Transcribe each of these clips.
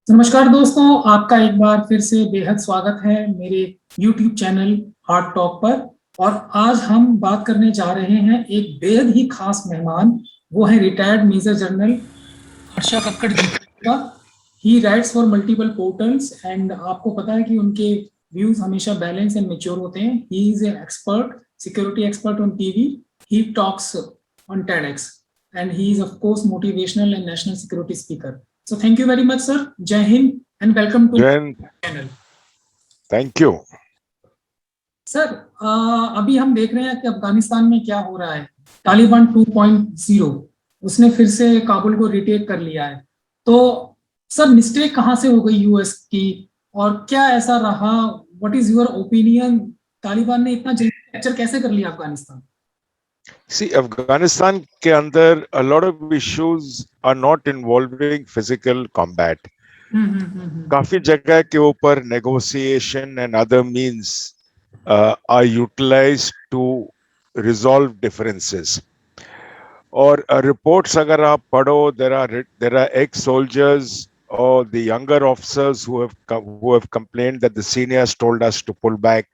नमस्कार दोस्तों, आपका एक बार फिर से बेहद स्वागत है मेरे YouTube चैनल हार्ट टॉक पर। और आज हम बात करने जा रहे हैं एक बेहद ही खास मेहमान। वो है retired major general Harsha Kakkar ji का। He writes for multiple portals and आपको पता है कि उनके व्यूज हमेशा बैलेंस एंड मेच्योर होते हैं। He is a expert, security expert on TV. He talks on TEDx and he is of course motivational and national security speaker. So thank you very much, sir. Jai Hind and welcome to Jai the channel. Thank you. Sir, अभी हम देख रहे हैं कि अफगानिस्तान में क्या हो रहा है। तालिबान 2.0 उसने फिर से काबुल को रिटेक कर लिया है। तो सर, मिस्टेक कहां से हो गई यूएस की और क्या ऐसा रहा? What is your opinion? Taliban ने इतना जल्दी कैप्चर कैसे कर लिया अफगानिस्तान? See, Afghanistan के अंदर a lot of issues are not involving physical combat. काफी जगह के ऊपर negotiation and other means are utilized to resolve differences. और reports अगर आप पढ़ो, there are ex-soldiers or the younger officers who have complained that the seniors told us to pull back.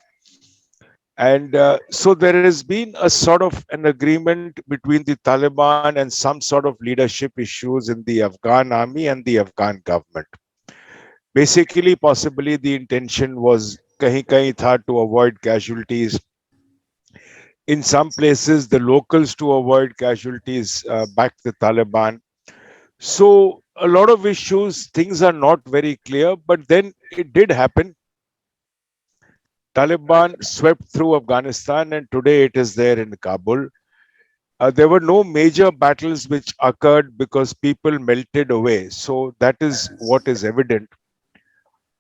And so there has been a sort of an agreement between the Taliban and some sort of leadership issues in the Afghan army and the Afghan government. Basically, possibly the intention was kahin tha to avoid casualties. In some places, the locals to avoid casualties backed the Taliban. So a lot of issues, things are not very clear, but then it did happen. Taliban swept through Afghanistan and today it is there in Kabul. There were no major battles which occurred because people melted away. So that is what is evident.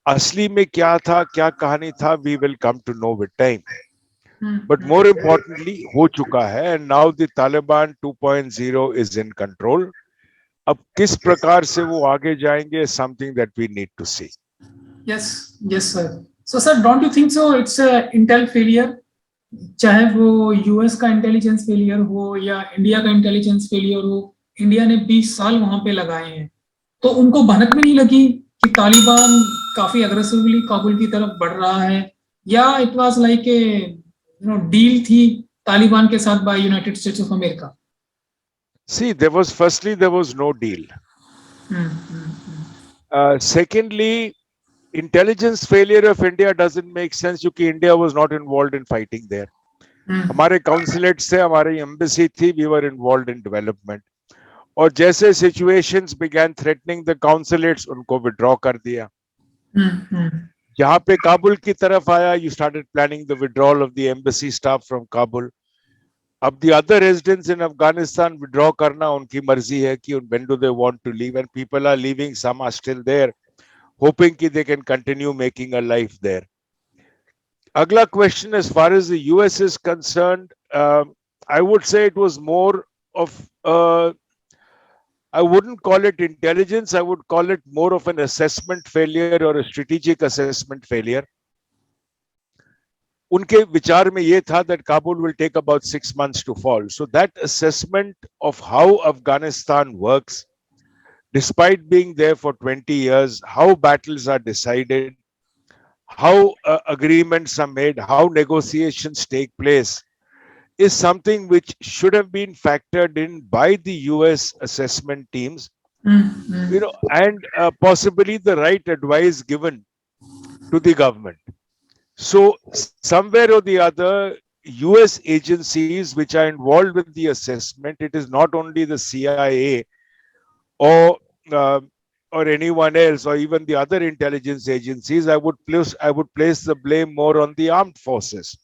Asli mein kya tha, kya kahani tha, we will come to know with time. But more importantly, ho chuka hai, and now the Taliban 2.0 is in control. Ab kis prakar se wo aage jayenge is something that we need to see. Yes, sir. So, sir, don't you think so? It's a intel failure. चाहे वो US का intelligence failure हो या India का intelligence failure हो, India ने 20 साल वहां पे लगाए हैं, तो उनको भनक में नहीं लगी कि तालिबान काफी अग्रेसिवली काबुल की तरफ बढ़ रहा है? या it was like a deal थी तालिबान के साथ by United States of America? See, there was no deal. Secondly, intelligence failure of India doesn't make sense because India was not involved in fighting there. हमारे consulate से हमारी embassy थी, we were involved in development. और जैसे situations began threatening the consulates, उनको withdraw कर दिया. जहाँ पे काबुल की तरफ आया, you started planning the withdrawal of the embassy staff from Kabul. अब the other residents in Afghanistan withdraw करना उनकी मर्जी है कि when do they want to leave, and people are leaving, some are still there, hoping that they can continue making a life there. Agla question, as far as the US is concerned, I would say it was more of, I wouldn't call it intelligence, I would call it more of an assessment failure or a strategic assessment failure. उनके विचार में ये था that Kabul will take about 6 months to fall. So that assessment of how Afghanistan works, despite being there for 20 years, how battles are decided, how agreements are made, how negotiations take place, is something which should have been factored in by the US assessment teams, and possibly the right advice given to the government. So somewhere or the other, US agencies which are involved with the assessment, it is not only the CIA or anyone else, or even the other intelligence agencies. I would place the blame more on the armed forces,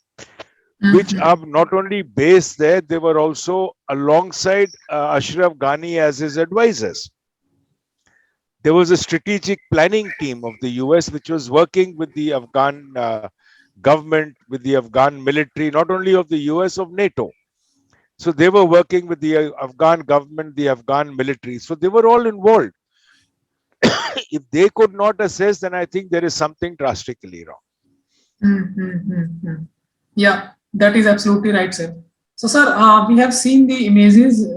which are not only based there, they were also alongside Ashraf Ghani as his advisors. There was a strategic planning team of the US which was working with the Afghan government, with the Afghan military, not only of the US, of NATO. So they were working with the Afghan government, the Afghan military. So they were all involved. If they could not assess, then I think there is something drastically wrong. Yeah, that is absolutely right, sir. So, sir, we have seen the images.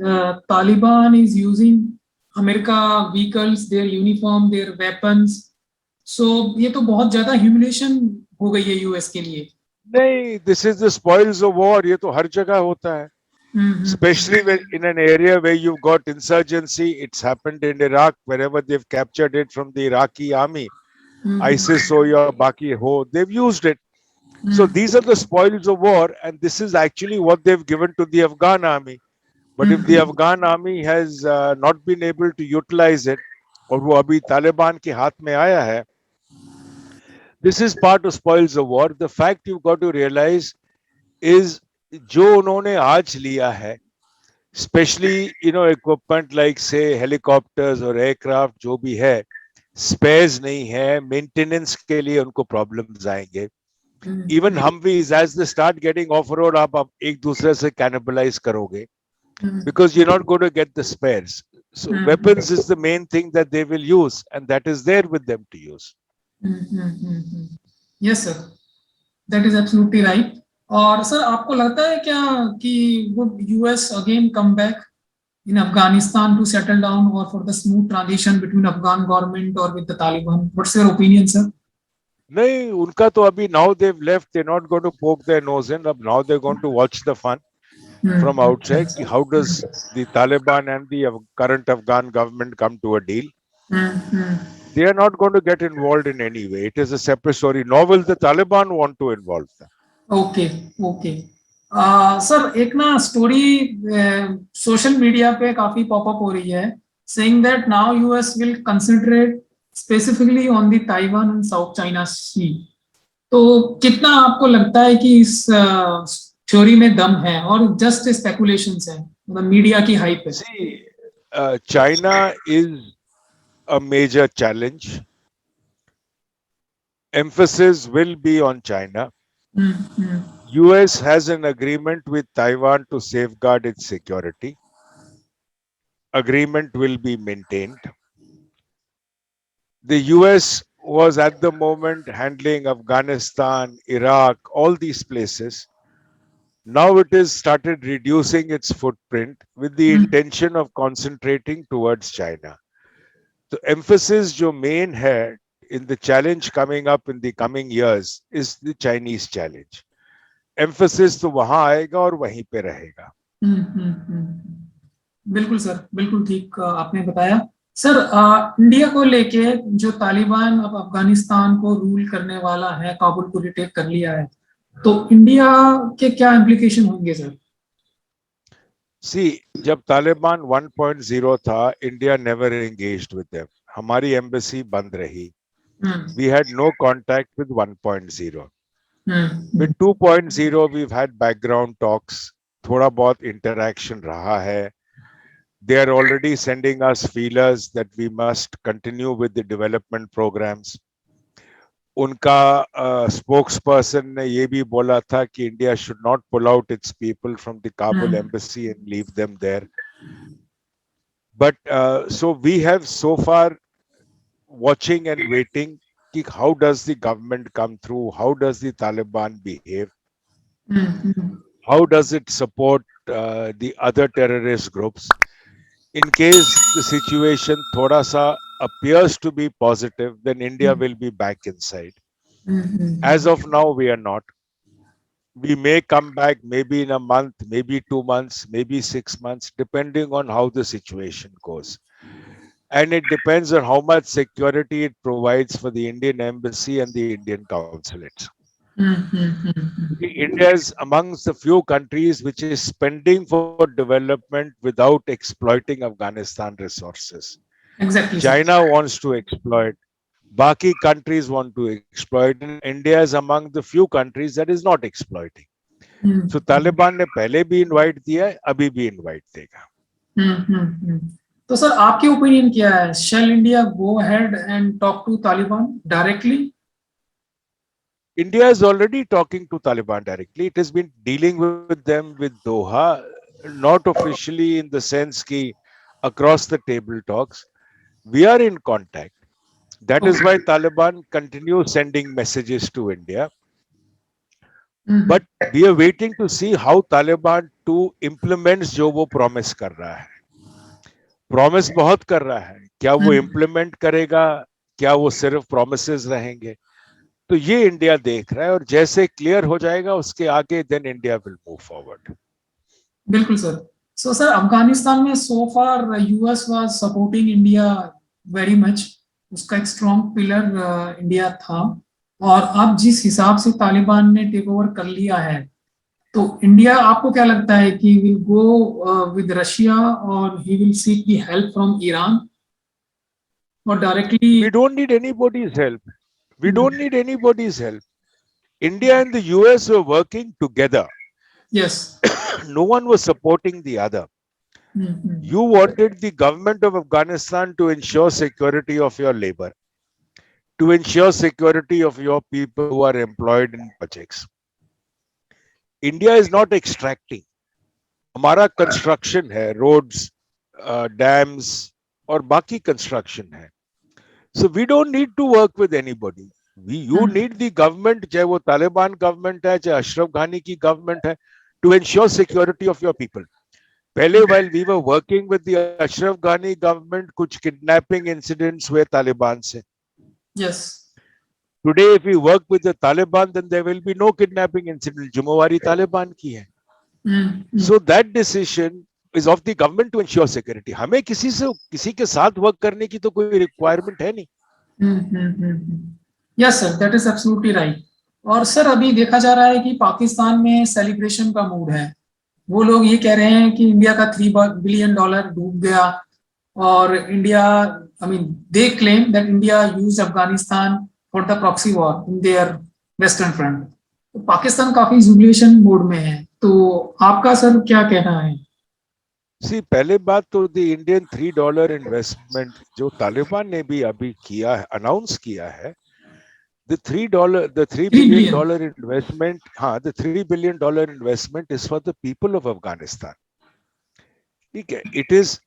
Taliban is using America vehicles, their uniform, their weapons, so ये तो बहुत ज्यादा humiliation हो गई है US के लिए। नहीं, this is the spoils of war, ये तो हर जगह होता है, especially when in an area where you've got insurgency. It's happened in Iraq, wherever they've captured it from the Iraqi army, ISIS ho ya baki ho, they've used it. So these are the spoils of war, and this is actually what they've given to the Afghan army. But if the Afghan army has not been able to utilize it, और वो अभी तालिबान के हाथ में आया है, this is part of spoils of war. The fact you've got to realize is जो उन्होंने आज लिया है, especially equipment like say helicopters or aircraft, जो भी है, spares नहीं है, maintenance के लिए उनको problems आएंगे. Even Humvees, as they start getting off-road, आप एक दूसरे से cannibalize करोगे, because you're not going to get the spares. So weapons is the main thing that they will use, and that is there with them to use. Yes sir, that is absolutely right. और sir आपको लगता है क्या कि would US again come back in Afghanistan to settle down or for the smooth transition between Afghan government or with the Taliban? What's your opinion, sir? नहीं, उनका तो अभी now they've left, they're not going to poke their nose in. अब now they're going to watch the fun from outside. How does the Taliban and the current Afghan government come to a deal? They are not going to get involved in any way. It is a separate story. Nor will the Taliban want to involve them. Okay sir, एक ना story social media पे काफी popup हो रही है, saying that now US will concentrate specifically on the Taiwan and South China Sea. तो कितना आपको लगता है कि इस थ्योरी में दम है और जस्ट स्पेकुलेशंस है, मतलब मीडिया की हाइप है? See, China is a major challenge. Emphasis will be on China. US has an agreement with Taiwan to safeguard its security. Agreement will be maintained. The US was at the moment handling Afghanistan, Iraq, all these places. Now it has started reducing its footprint with the intention of concentrating towards China. The emphasis जो main है in the challenge coming up in the coming years is the Chinese challenge. Emphasis तो वहां आएगा और वहीं पे रहेगा. बिल्कुल सर, बिल्कुल ठीक आपने बताया। सर, इंडिया को लेके जो तालिबान अब अफगानिस्तान को रूल करने वाला है, काबुल को रिटेक कर लिया है, तो इंडिया के क्या इम्प्लीकेशन होंगे सर? See, जब तालिबान 1.0 था, India never engaged with them. हमारी embassy बंद रही. We had no contact with 1.0. With 2.0 we've had background talks, थोड़ा बहुत interaction रहा है. They are already sending us feelers that we must continue with the development programs. उनका spokesperson ने ये भी बोला था कि India should not pull out its people from the Kabul embassy and leave them there. But so we have so far watching and waiting. How does the government come through? How does the Taliban behave? How does it support the other terrorist groups? In case the situation thoda sa appears to be positive, then India will be back inside. As of now, we are not. We may come back maybe in a month, maybe 2 months, maybe 6 months, depending on how the situation goes. And it depends on how much security it provides for the Indian embassy and the Indian consulates. India is amongst the few countries which is spending for development without exploiting Afghanistan resources. Exactly. China wants to exploit. Baki countries want to exploit. And India is among the few countries that is not exploiting. So Taliban ने पहले भी invite दिया है, अभी भी invite देगा. तो sir आपकी ओपिनियन क्या है? Shall India go ahead and talk to Taliban directly? India is already talking to Taliban directly. It has been dealing with them with Doha, not officially in the sense कि across the table talks. We are in contact. That is why Taliban continues sending messages to India. But we are waiting to see how Taliban too implements जो वो promise कर रहा है. Promise बहुत कर रहा है, क्या वो हम्म, इम्प्लीमेंट करेगा, क्या वो सिर्फ प्रोमिसेस रहेंगे? तो ये इंडिया देख रहा है, और जैसे क्लियर हो जाएगा उसके आगे then India will move forward. बिल्कुल सर। सो सर, अफगानिस्तान में so far US was supporting India very much. उसका एक स्ट्रॉन्ग पिलर इंडिया था। और अब जिस हिसाब से तालिबान ने टेक ओवर कर लिया है, तो इंडिया, आपको क्या लगता है कि विल गो विद रशिया और he will seek the help from Iran और directly? We don't need anybody's help. We don't need anybody's help. India and the US were working together. Yes. No one was supporting the other. You wanted the government of Afghanistan to ensure security of your labor, to ensure security of your people who are employed in projects. India is not extracting. हमारा construction है, roads, dams और बाकी construction है. So we don't need to work with anybody. You need the government, चाहे वो Taliban government है, चाहे अशरफ घानी की गवर्नमेंट है, to ensure security of your people. पहले while we were working with the Ashraf Ghani government, कुछ kidnapping incidents हुए तालिबान से. Yes. Today, if we work with the Taliban, then there will be no kidnapping incident. जिम्मेवारी तालिबान की है. So that decision is of the government to ensure security. हमें किसी के साथ वर्क करने की तो कोई रिक्वायरमेंट है नहीं. Yes sir, that is absolutely right. और सर, अभी देखा जा रहा है कि पाकिस्तान में सेलिब्रेशन का मूड है। वो लोग ये कह रहे हैं कि इंडिया का $3 बिलियन डूब गया। और India, I mean, they claim that India use Afghanistan for the proxy war in their western front. तो पाकिस्तान काफी जुबिलेशन मोड में है। तो आपका सर क्या कहना है? सी, पहले बात तो द इंडियन $3 इन्वेस्टमेंट जो तालिबान ने भी अभी किया है, अनाउंस किया है, the $3 billion investment, the $3 billion investment is for the people of Afghanistan. Okay, it is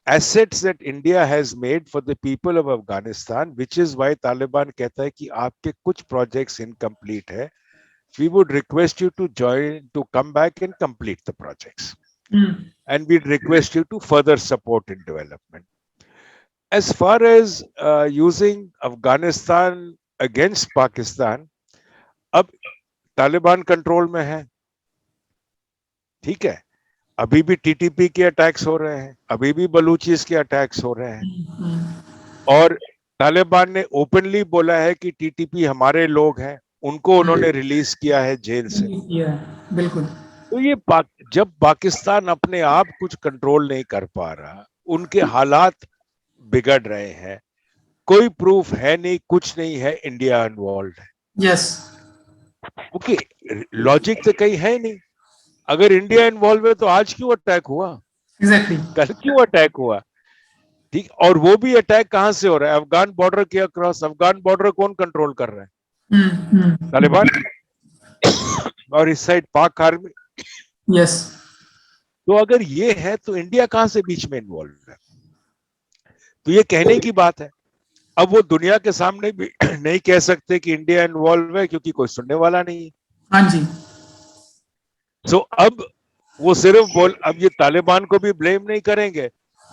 assets that India has made for the people of Afghanistan, which is why Taliban कहता है कि आपके कुछ projects incomplete है. We would request you to come back and complete the projects. And we'd request you to further support in development. As far as using Afghanistan against Pakistan, अब Taliban control में है, ठीक है, अभी भी टीटीपी के attacks हो रहे हैं, अभी भी बलूचिस के अटैक्स हो रहे हैं, और तालिबान ने ओपनली बोला है कि टीटीपी हमारे लोग हैं, उनको उन्होंने रिलीज किया है जेल से. बिल्कुल. तो ये जब पाकिस्तान अपने आप कुछ कंट्रोल नहीं कर पा रहा, उनके हालात बिगड़ रहे हैं, कोई प्रूफ है नहीं, कुछ नहीं है, इंडिया इन्वॉल्व है. यस. ओके, लॉजिक तो कहीं है नहीं. अगर इंडिया इन्वॉल्व है तो आज क्यों अटैक हुआ? एग्जैक्टली. कल क्यों अटैक हुआ? ठीक, और वो भी अटैक कहां से हो रहा है? अफगान बॉर्डर के अक्रॉस. अफगान बॉर्डर कौन कंट्रोल कर रहा है? तालिबान. और इस साइड पाक आर्मी. यस. तो अगर ये है तो इंडिया कहां से बीच में इन्वॉल्व है? तो ये कहने की बात है. अब वो दुनिया के सामने भी नहीं कह सकते कि इंडिया इन्वॉल्व है, क्योंकि कोई सुनने वाला नहीं है. हाँ जी. सो अब वो सिर्फ अब ये तालिबान को भी ब्लेम नहीं करेंगे,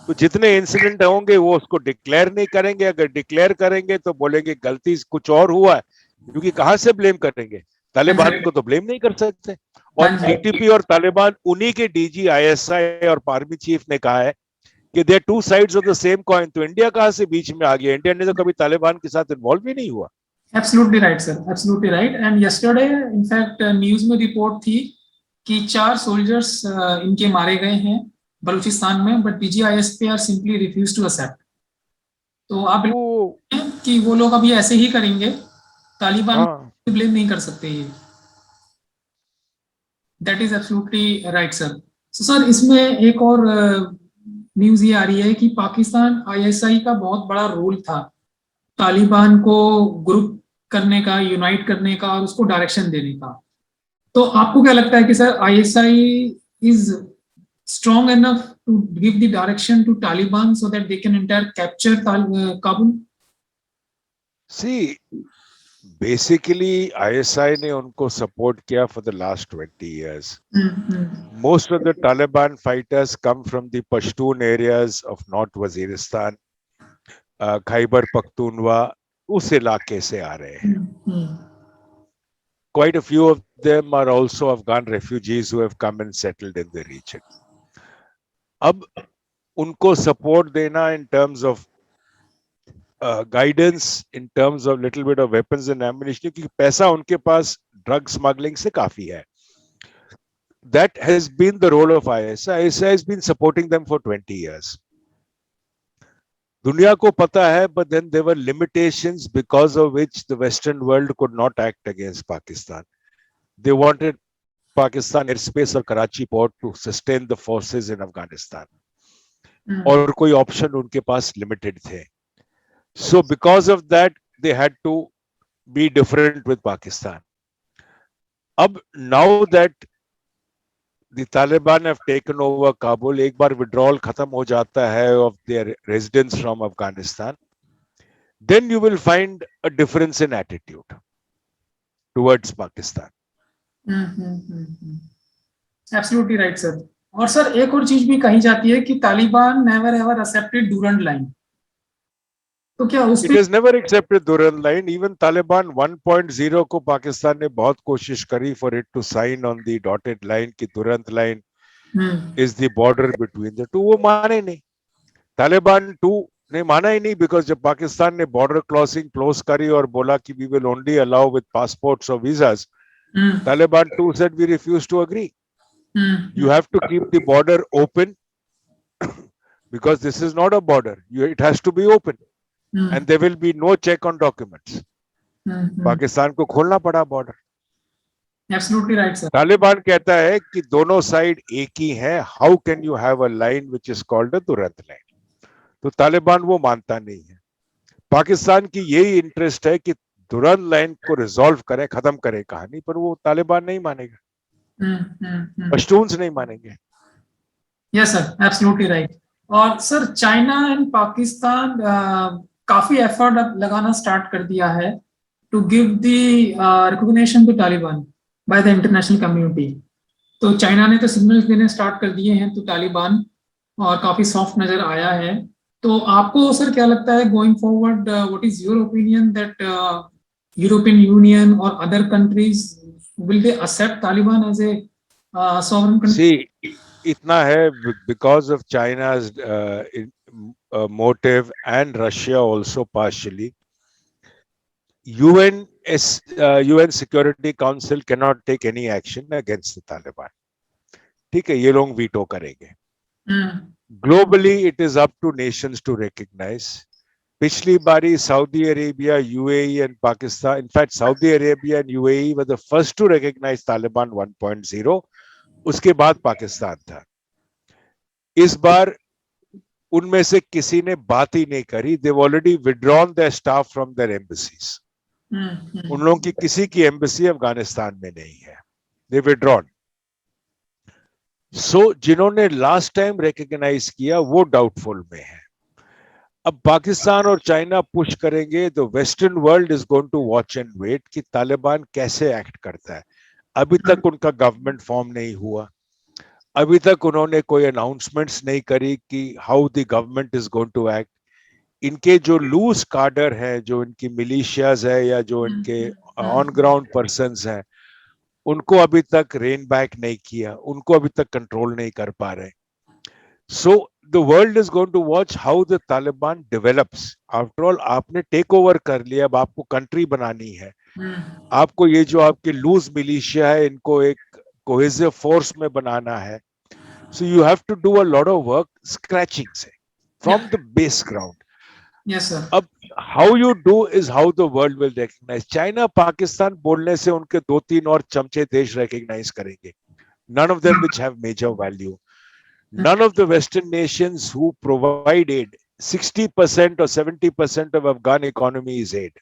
तो जितने इंसिडेंट होंगे वो उसको डिक्लेयर नहीं करेंगे. अगर डिक्लेयर करेंगे तो बोलेंगे गलती कुछ और हुआ है, क्योंकि कहां से ब्लेम करेंगे? तालिबान को तो ब्लेम नहीं कर सकते. और टीटीपी और तालिबान, उन्हीं के डीजी आईएसआई और आर्मी चीफ ने कहा है कि they are two sides of the same coin. तो इंडिया कहां से बीच में आ गया? इंडिया ने तो कभी तालिबान के साथ इन्वॉल्व ही नहीं हुआ. Absolutely right sir, absolutely right. And yesterday in fact news में रिपोर्ट थी कि 4 सोल्जर्स इनके मारे गए हैं बलूचिस्तान में, but DGISP are simply refuse to accept. तो आप कि वो लोग अभी ऐसे ही करेंगे, तालिबान को ब्लेम नहीं कर सकते ये. That is absolutely right sir. So sir, इसमें एक और न्यूज ये आ रही है कि पाकिस्तान आईएसआई का बहुत बड़ा रोल था तालिबान को ग्रुप करने का, यूनाइट करने का और उसको डायरेक्शन देने का. तो आपको क्या लगता है कि sir ISI is strong enough to give the direction to Taliban so that they can entire capture Kabul? See, Basically, ISI ने उनको support किया for the last 20 years. Most of the Taliban fighters come from the Pashtun areas of North Waziristan, Khyber Pakhtunkhwa, उस इलाके से आ रहे हैं. Quite a few of them are also Afghan refugees who have come and settled in the region. अब उनको support देना in terms of guidance, in terms of little bit of weapons and ammunition, क्योंकि पैसा उनके पास drug smuggling से काफी है. That has been the role of ISI. ISI has been supporting them for 20 years. दुनिया को पता है, but then there were limitations because of which the Western world could not act against Pakistan. They wanted Pakistan airspace or Karachi port to sustain the forces in Afghanistan. और कोई option उनके पास limited थे. So because of that, they had to be different with Pakistan. अब now that the Taliban have taken over Kabul, एक बार withdrawal खत्म हो जाता है of their residents from Afghanistan, then you will find a difference in attitude towards Pakistan. Absolutely right, sir. और sir एक और चीज भी कही जाती है कि Taliban never ever accepted Durand line. तो क्या उस It has never accepted Durand line. Even Taliban 1.0 को पाकिस्तान ने बहुत कोशिश करी for it to sign on the dotted line कि Durand line is the border between the two. वो माने नहीं. Taliban 2 ने माना ही नहीं because जब पाकिस्तान ने border crossing close करी और बोला कि we will only allow with passports or visas, Taliban 2 said we refuse to agree. You have to keep the border open because this is not a border. It has to be open. And there will be no check on documents. Pakistan को खोलना पड़ा border. Absolutely right, sir. Taliban कहता है कि दोनों side एक ही हैं. How can you have a line which is called a Durand line? तो तालिबान वो मानता नहीं है. पाकिस्तान की यही इंटरेस्ट है कि दुरंत लाइन को रिजॉल्व करे, खत्म करे कहानी, पर वो तालिबान नहीं मानेगा. पश्तून्स नहीं मानेंगे. Yes sir, absolutely right. और सर चाइना एंड पाकिस्तान काफी एफर्ट अब लगाना स्टार्ट कर दिया है to give the recognition to Taliban by the international community. तो चाइना ने तो सिग्नल्स देने स्टार्ट कर दिए हैं टू तालिबान और काफी सॉफ्ट नजर आया है. तो आपको सर क्या लगता है going forward, what is your opinion that European Union और other countries will they accept Taliban as a sovereign country? See, इतना है because of China's motive and Russia also partially. UN Security Council cannot take any action against the Taliban. ठीक है, ये लोग veto करेंगे. Globally, it is up to nations to recognize. पिछली बारी Saudi Arabia, UAE and Pakistan, in fact Saudi Arabia and UAE were the first to recognize Taliban 1.0. उसके बाद पाकिस्तान था. इस बार उनमें से किसी ने बात ही नहीं करी. They've already withdrawn their staff from their embassies. उन लोगों की किसी की एम्बेसी अफगानिस्तान में नहीं है. They've withdrawn. So जिन्होंने लास्ट टाइम रिकॉग्नाइज किया वो डाउटफुल में है. अब पाकिस्तान और चाइना पुश करेंगे तो western world is going to watch and wait कि तालिबान कैसे एक्ट करता है. अभी तक उनका गवर्नमेंट फॉर्म नहीं हुआ. अभी तक उन्होंने कोई अनाउंसमेंट्स नहीं करी कि how the government is going to act. इनके जो लूज कार्डर है, जो इनकी मिलिशियाज है या जो इनके ऑन ग्राउंड पर्सन्स हैं, उनको अभी तक रेन बैक नहीं किया, उनको अभी तक कंट्रोल नहीं कर पा रहे. So the world is going to watch how the Taliban develops. After all, आपने टेक ओवर कर लिया, अब आपको कंट्री बनानी है. आपको ये जो आपके लूज मिलिशिया है इनको एक कोहेसिव फोर्स में बनाना है. So you have to do a lot of work scratching से from the base ground. Yes sir. अब how you do is how the world will recognize. China, Pakistan बोलने से उनके 2-3 और चमचे देश recognize करेंगे. None of them which have major value. None of the Western nations who provide aid, 60% or 70% of Afghan economy is aid.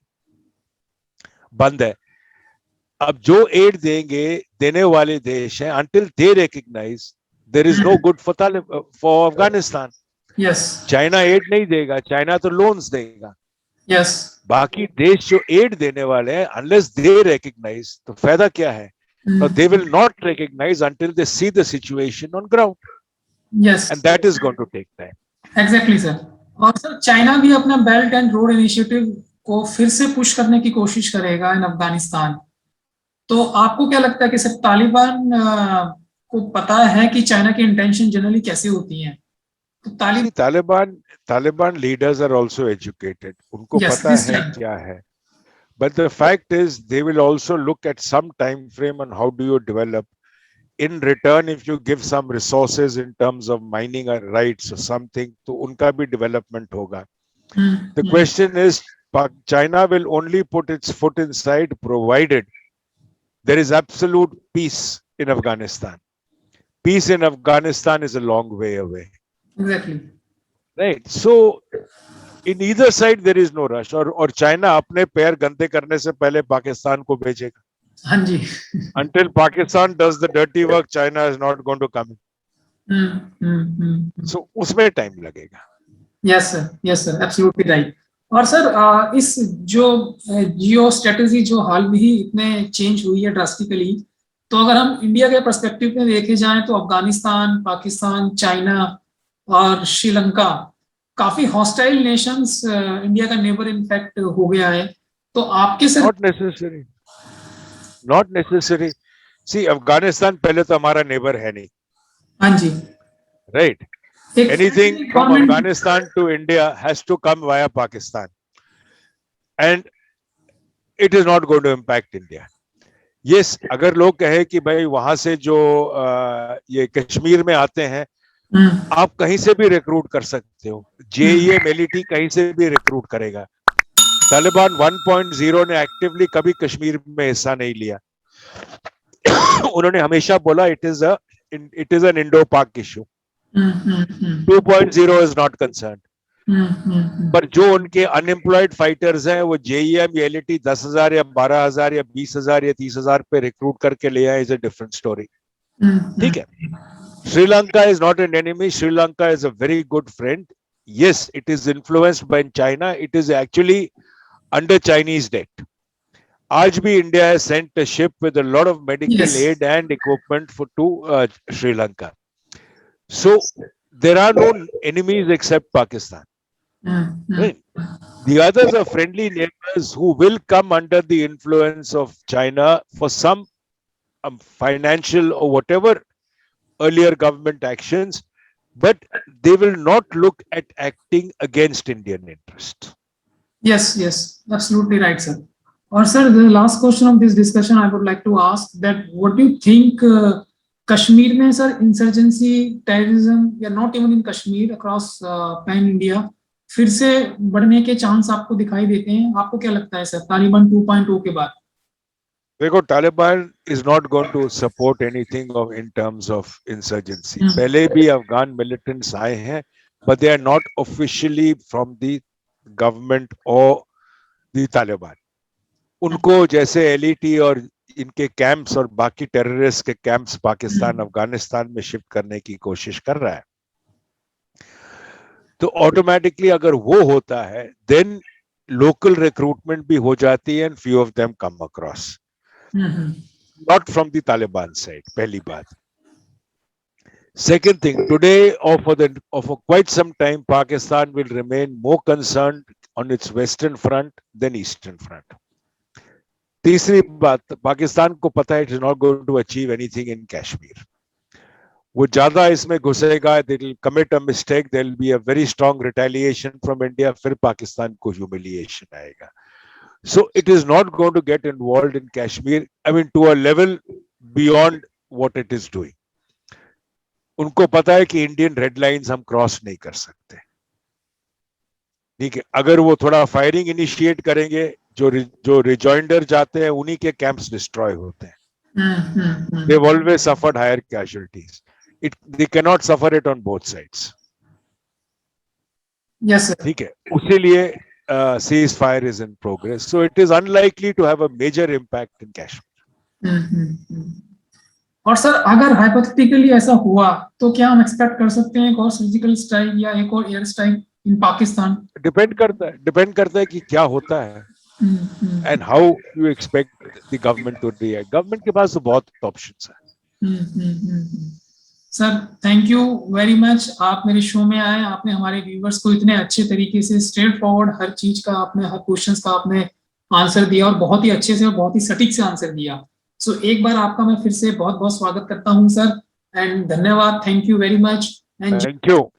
बंद है. अब जो aid देंगे, देने वाले देश हैं, until they recognize, there is no good for Afghanistan. Yes. China aid नहीं देगा, China तो loans देगा. Yes. बाकी देश जो एड देने वाले हैं, अनलेस दे रिकॉग्नाइज, तो फायदा क्या है? They will not recognize until they see the situation on ground. Yes. And that is going to take time. Exactly, sir. और सर चाइना भी अपना बेल्ट एंड रोड इनिशिएटिव को फिर से पुश करने की कोशिश करेगा इन अफगानिस्तान। तो आपको क्या लगता है कि सर तालिबान को पता है कि चाइना की इंटेंशन जनरली कैसे होती हैं? तो Taliban leaders are also educated. उनको पता है क्या है. But the fact is, they will also look at some time frame on how do you develop. In return, if you give some resources in terms of mining rights or something, तो उनका भी development होगा. The question is, China will only put its foot inside provided there is absolute peace in Afghanistan. Peace in Afghanistan is a long way away. Exactly. Right. So, in either side there is no rush. और China अपने पैर गंदे करने से पहले पाकिस्तान को भेजेगा. हाँ जी. Until Pakistan does the dirty work, China is not going to come in. So उसमें टाइम लगेगा. Yes sir, absolutely right. और सर इस जो जियो स्ट्रेटेजी जो हाल में ही इतने चेंज हुई है ड्रास्टिकली, तो अगर हम इंडिया के पर्सपेक्टिव में देखे जाएं तो अफगानिस्तान, पाकिस्तान, चाइना और श्रीलंका काफी हॉस्टाइल नेशंस इंडिया का नेबर इनफैक्ट हो गया है. तो आपके sir Not necessary. See, Afghanistan पहले तो हमारा नेबर है नहीं. हाँ जी. Right. Anything from Afghanistan to India has to come via Pakistan, and it is not going to impact India. Yes, अगर लोग कहे कि भाई वहां से जो ये कश्मीर में आते हैं, आप कहीं से भी रिक्रूट कर सकते हो. JEM LET कहीं से भी रिक्रूट करेगा. तालिबान 1.0 ने एक्टिवली कभी कश्मीर में हिस्सा नहीं लिया. उन्होंने हमेशा बोला it is an Indo-Pak issue. 2.0 is not concerned. पर जो उनके अनएम्प्लॉयड फाइटर्स हैं वो JEM या LET 10,000 या 12,000 या 20,000 या 30,000 पे रिक्रूट करके ले आए, इज अ डिफरेंट स्टोरी. ठीक है. Sri Lanka is not an enemy. Sri Lanka is a very good friend. Yes, it is influenced by China. It is actually under Chinese debt. आज भी India has sent a ship with a lot of medical aid and equipment to Sri Lanka. So there are no enemies except Pakistan. Right? The others are friendly neighbors who will come under the influence of China for some financial or whatever earlier government actions, but they will not look at acting against Indian interest. Yes, absolutely right, sir. Or sir, the last question of this discussion, I would like to ask that what do you think Kashmir में sir insurgency, terrorism, या not even in Kashmir across pan India फिर से बढ़ने के chance आपको दिखाई देते हैं? आपको क्या लगता है सर तालिबान 2.0 के बाद? देखो, Taliban is not going to support anything in terms of insurgency. पहले भी अफगान militants आए हैं, but they are not officially from the government or the Taliban. उनको जैसे LET और इनके कैंप्स और बाकी टेररिस्ट के कैंप्स पाकिस्तान अफगानिस्तान में शिफ्ट करने की कोशिश कर रहा है, तो ऑटोमेटिकली अगर वो होता है देन लोकल रिक्रूटमेंट भी हो जाती है and few of them come across, not from the Taliban side. पहली बात. Second thing, today or for quite some time, Pakistan will remain more concerned on its western front than eastern front. तीसरी बात, पाकिस्तान को पता है it is not going to achieve anything in Kashmir. वो ज्यादा इसमें घुसेगा, they will commit a mistake, there will be a very strong retaliation from India, फिर पाकिस्तान को ह्यूमिलिएशन आएगा. So it is not going to get involved in Kashmir, I mean to a level beyond what it is doing. उनको पता है कि Indian red lines हम cross नहीं कर सकते. ठीक है, अगर वो थोड़ा फायरिंग इनिशिएट करेंगे, जो रिजॉइंडर जाते हैं उन्हीं के कैंप्स डिस्ट्रॉय होते हैं. They have always suffered higher casualties. They cannot suffer it on both sides. Yes, sir. ठीक है, उसी लिए ceasefire is in progress, so it is unlikely to have a major impact in Kashmir. और sir अगर hypothetically ऐसा हुआ तो क्या हम एक्सपेक्ट कर सकते हैं एक और सर्जिकल स्ट्राइक या एक और air strike in Pakistan? Depend करता है कि क्या होता है and how you expect the government to react. Government के पास तो बहुत ऑप्शंस है. Sir thank you very much, आप मेरे शो में आए, आपने हमारे व्यूवर्स को इतने अच्छे तरीके से स्ट्रेट फॉरवर्ड हर चीज का आपने, हर क्वेश्चंस का आपने आंसर दिया और बहुत ही अच्छे से और बहुत ही सटीक से आंसर दिया. सो एक बार आपका मैं फिर से बहुत बहुत स्वागत करता हूं सर, एंड धन्यवाद. Thank you very much. Thank you.